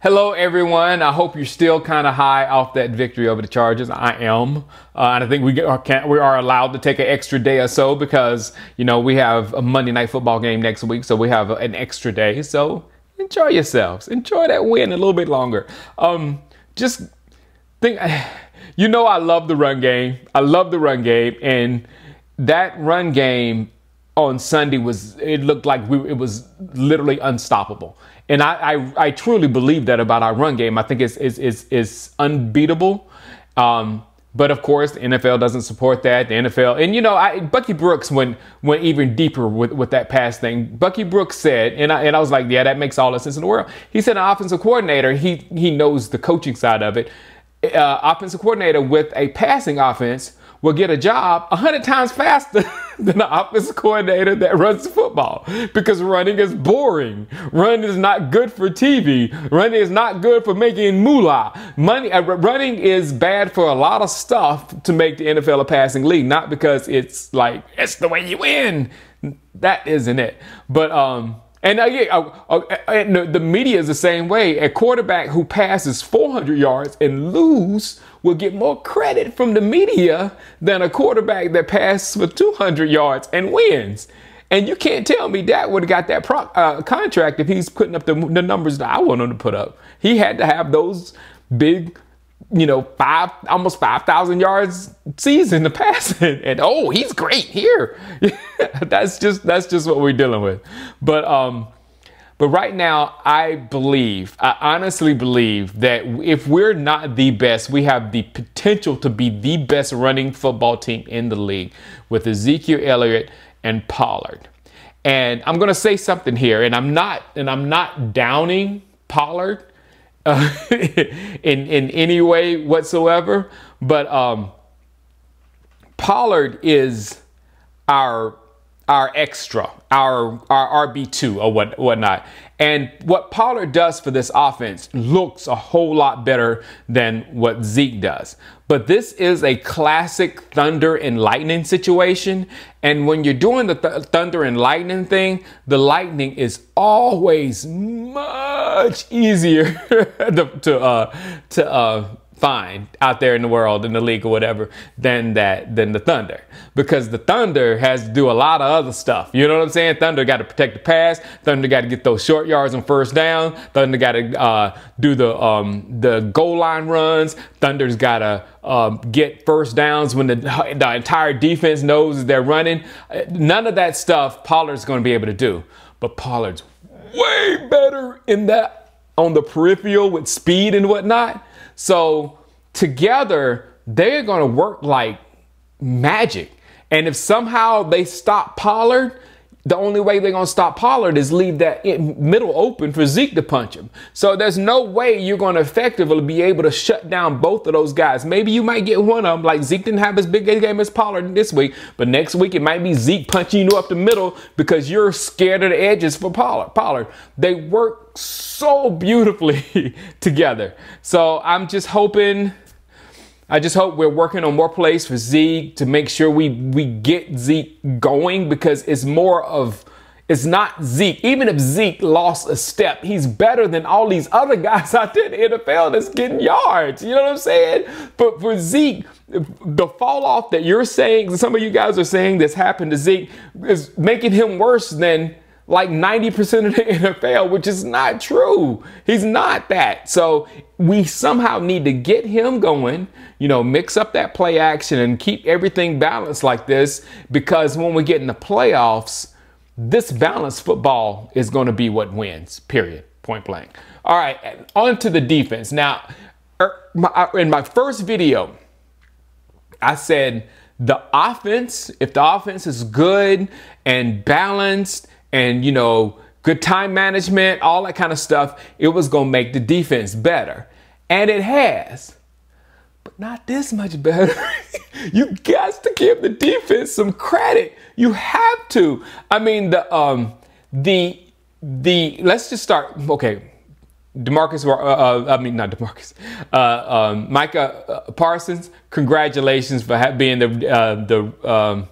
Hello, everyone. I hope you're still kind of high off that victory over the Chargers. I am. And I think we are allowed to take an extra day or so because, we have a Monday Night Football game next week. So we have an extra day. So enjoy yourselves. Enjoy that win a little bit longer. Just think, I love the run game. I love the run game. And that run game on Sunday it looked like it was literally unstoppable. And I truly believe that about our run game. I think it's unbeatable. But of course, the NFL doesn't support that. The NFL, and Bucky Brooks went even deeper with that pass thing. Bucky Brooks said, and I was like, yeah, that makes all the sense in the world. He said an offensive coordinator, he knows the coaching side of it. Offensive coordinator with a passing offense will get a job 100 times faster than the offensive coordinator that runs the football, because running is boring. Running is not good for TV. Running is not good for making moolah. Running is bad for a lot of stuff to make the NFL a passing league, not because it's like, it's the way you win. That isn't it. But, the media is the same way. A quarterback who passes 400 yards and lose will get more credit from the media than a quarterback that passes for 200 yards and wins. And you can't tell me Dak would have got that contract if he's putting up the numbers that I want him to put up. He had to have those big, almost 5,000 yards season to pass it. And he's great here. That's just what we're dealing with. But right now, I honestly believe that if we're not the best, we have the potential to be the best running football team in the league with Ezekiel Elliott and Pollard. And I'm going to say something here, and I'm not downing Pollard in any way whatsoever, but Pollard is our extra, our RB2 or whatnot. And what Pollard does for this offense looks a whole lot better than what Zeke does. But this is a classic thunder and lightning situation. And when you're doing the thunder and lightning thing, the lightning is always much easier to find out there in the world, in the league or whatever, than the thunder, because the thunder has to do a lot of other stuff. You know what I'm saying? Thunder got to protect the pass. Thunder got to get those short yards on first down. Thunder got to do the goal line runs. Thunder's got to get first downs when the entire defense knows they're running. None of that stuff Pollard's going to be able to do. But Pollard's way better in that, on the peripheral with speed and whatnot. So together, they're going to work like magic. And if somehow they stop Pollard, the only way they're going to stop Pollard is leave that middle open for Zeke to punch him. So there's no way you're going to effectively be able to shut down both of those guys. Maybe you might get one of them, like Zeke didn't have as big a game as Pollard this week, but next week it might be Zeke punching you up the middle because you're scared of the edges for Pollard. They work so beautifully together. So I just hope we're working on more plays for Zeke to make sure we get Zeke going, because it's not Zeke. Even if Zeke lost a step, he's better than all these other guys out there in the NFL that's getting yards. You know what I'm saying? But for Zeke, the fall off that you're saying, some of you guys are saying that's happened to Zeke, is making him worse than like 90% of the NFL, which is not true. He's not that. So we somehow need to get him going, mix up that play action and keep everything balanced like this, because when we get in the playoffs, this balanced football is going to be what wins, period, point blank. All right, on to the defense. Now, in my first video, I said if the offense is good and balanced and, good time management, all that kind of stuff, it was going to make the defense better. And it has. But not this much better. You got to give the defense some credit. You have to. I mean, let's just start. Okay. Micah Parsons, congratulations for being the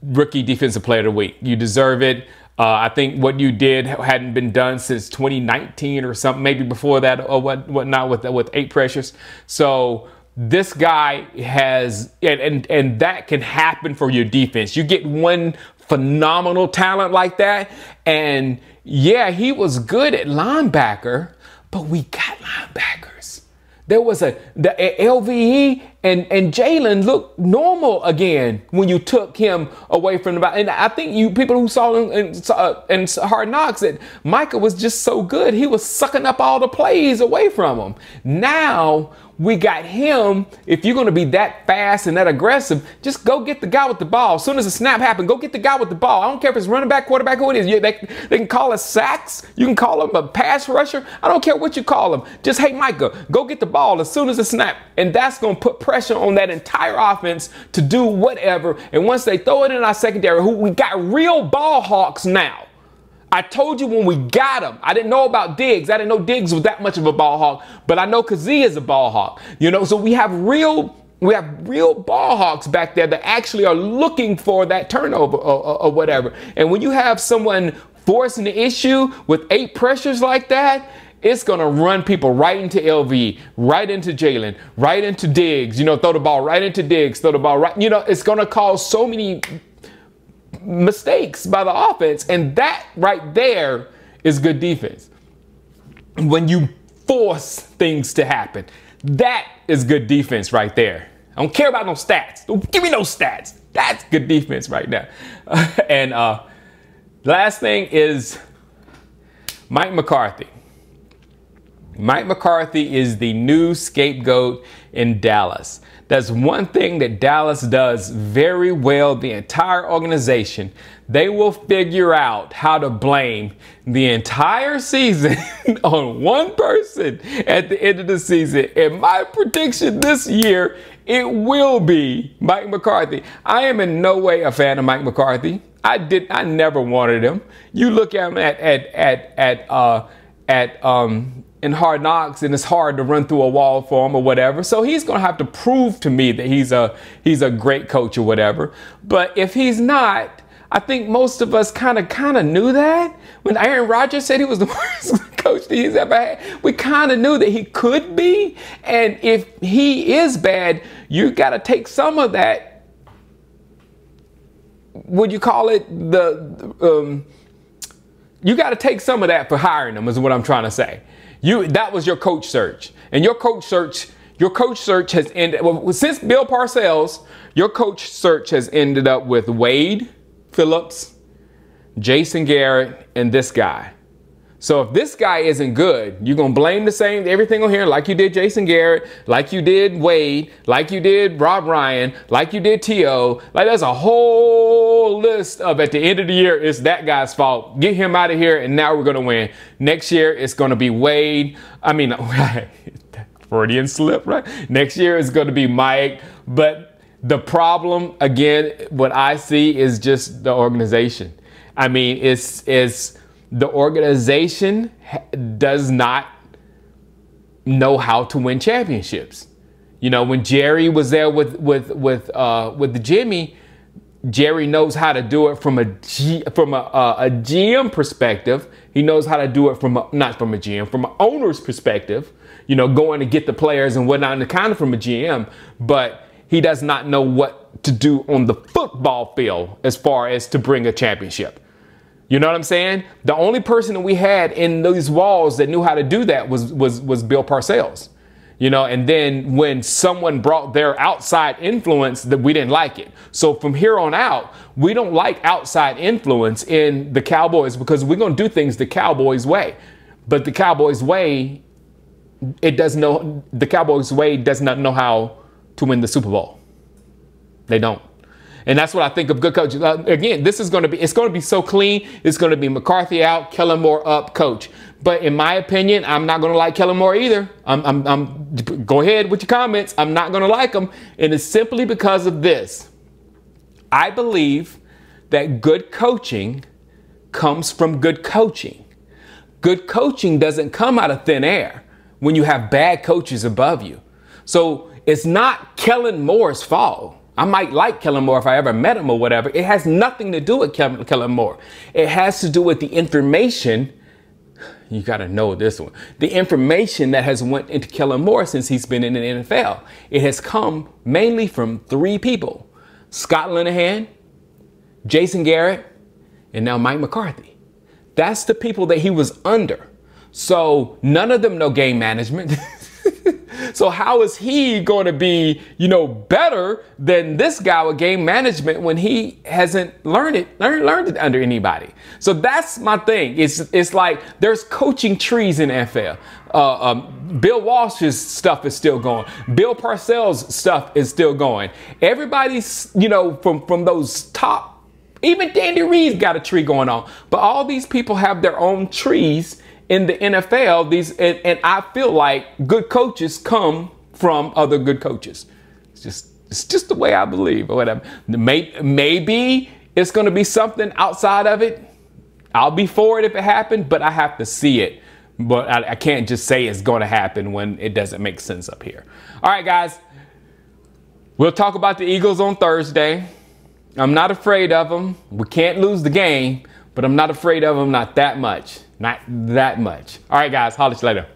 rookie defensive player of the week. You deserve it. I think what you did hadn't been done since 2019 or something, maybe before that or whatnot with 8 pressures. So this guy has, and that can happen for your defense. You get one phenomenal talent like that, and yeah, he was good at linebacker, but we got linebackers. There was the LVE and Jalen looked normal again when you took him away from the back. And I think people who saw him in Hard Knocks, that Micah was just so good. He was sucking up all the plays away from him. Now we got him. If you're going to be that fast and that aggressive, just go get the guy with the ball. As soon as the snap happens, go get the guy with the ball. I don't care if it's running back, quarterback, who it is. They can call us sacks. You can call him a pass rusher. I don't care what you call him. Just, hey, Micah, go get the ball as soon as the snap. And that's going to put pressure on that entire offense to do whatever. And once they throw it in our secondary, we got real ball hawks now. I told you when we got him, I didn't know about Diggs. I didn't know Diggs was that much of a ball hawk, but I know Kazee is a ball hawk. You know, so we have real ball hawks back there that actually are looking for that turnover or whatever. And when you have someone forcing the issue with 8 pressures like that, it's going to run people right into LV, right into Jalen, right into Diggs. You know, throw the ball right into Diggs, throw the ball right. You know, it's going to cause so many mistakes by the offense, and that right there is good defense. When you force things to happen, that is good defense right there. I don't care about no stats. Don't give me no stats. That's good defense right now. And last thing is Mike McCarthy. Mike McCarthy is the new scapegoat in Dallas. That's one thing that Dallas does very well, the entire organization. They will figure out how to blame the entire season on one person at the end of the season. And my prediction this year, it will be Mike McCarthy. I am in no way a fan of Mike McCarthy. I never wanted him. You look at him in Hard Knocks, and it's hard to run through a wall for him or whatever. So he's going to have to prove to me that he's a great coach or whatever. But if he's not, I think most of us kind of knew that. When Aaron Rodgers said he was the worst coach that he's ever had, we kind of knew that he could be. And if he is bad, you got to take some of that. Would you call it you got to take some of that for hiring him, is what I'm trying to say. That was your coach search, and your coach search has ended. Well, since Bill Parcells, your coach search has ended up with Wade Phillips, Jason Garrett, and this guy. So if this guy isn't good, you're going to blame the same, everything on here, like you did Jason Garrett, like you did Wade, like you did Rob Ryan, like you did T.O. Like there's a whole list of, at the end of the year, it's that guy's fault. Get him out of here, and now we're going to win. Next year, it's going to be Wade. Freudian slip, right? Next year, it's going to be Mike. But the problem, again, what I see is just the organization. I mean, it's the organization does not know how to win championships. You know, when Jerry was there with the Jimmy, Jerry knows how to do it from a GM perspective. He knows how to do it from not from a GM, from an owner's perspective. You know, going to get the players and whatnot, and kind of from a GM, but he does not know what to do on the football field as far as to bring a championship. You know what I'm saying? The only person that we had in those walls that knew how to do that was Bill Parcells. You know, and then when someone brought their outside influence, that we didn't like it. So from here on out, we don't like outside influence in the Cowboys, because we're going to do things the Cowboys way. But the Cowboys way, the Cowboys way does not know how to win the Super Bowl. They don't. And that's what I think of good coaches. Again, it's going to be so clean. It's going to be McCarthy out, Kellen Moore up, coach. But in my opinion, I'm not going to like Kellen Moore either. Go ahead with your comments. I'm not going to like him. And it's simply because of this. I believe that good coaching comes from good coaching. Good coaching doesn't come out of thin air when you have bad coaches above you. So it's not Kellen Moore's fault. I might like Kellen Moore if I ever met him or whatever. It has nothing to do with Kellen Moore. It has to do with the information. You got to know this one. The information that has went into Kellen Moore since he's been in the NFL. It has come mainly from 3 people. Scott Linehan, Jason Garrett, and now Mike McCarthy. That's the people that he was under. So none of them know game management. So how is he going to be, better than this guy with game management when he hasn't learned it under anybody? So that's my thing. It's like there's coaching trees in NFL. Bill Walsh's stuff is still going. Bill Parcells' stuff is still going. Everybody's, from those top, even Danny Reed's got a tree going on. But all these people have their own trees in the NFL. And I feel like good coaches come from other good coaches. It's just the way I believe or whatever. Maybe it's going to be something outside of it. I'll be for it if it happened, but I have to see it. But I can't just say it's going to happen when it doesn't make sense up here. All right, guys. We'll talk about the Eagles on Thursday. I'm not afraid of them. We can't lose the game, but I'm not afraid of them, not that much. Not that much. All right, guys. Holler at you later.